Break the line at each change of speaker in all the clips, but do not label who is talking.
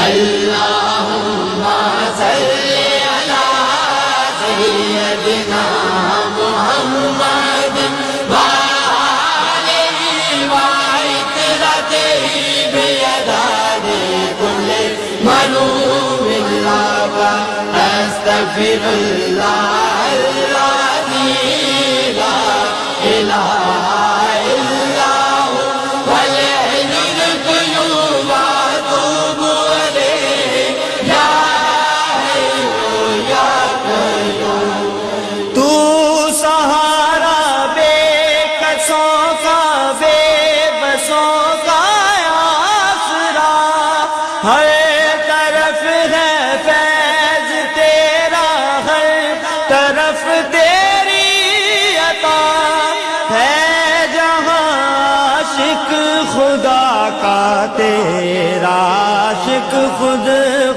اللہم صلی علی سیدنا محمد وآلہ وعطرتہ بیداد کل ملوم اللہ استغفر اللہ الذی لا الہ الا هو الحی القیوم واتوب الیہ یا حی یا قیوم۔
تو سہارا بے کسوں کا بے بسوں کا آسرا، ہر طرف ہے فیض تیرا، ہر طرف تیری عطا ہے، جہاں عاشق خدا کا تیرا عاشق خود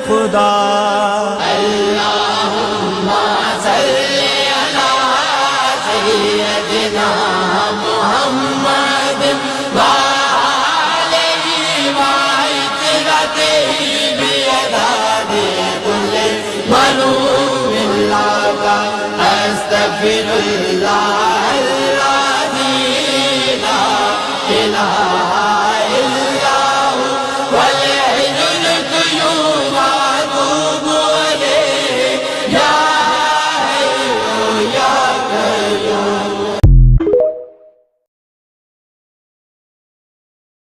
خدا۔
اللہم صلی علی سیدنا محمد وآلہ وعطرتہ بیداد کل ملوم اللہ استغفر اللہ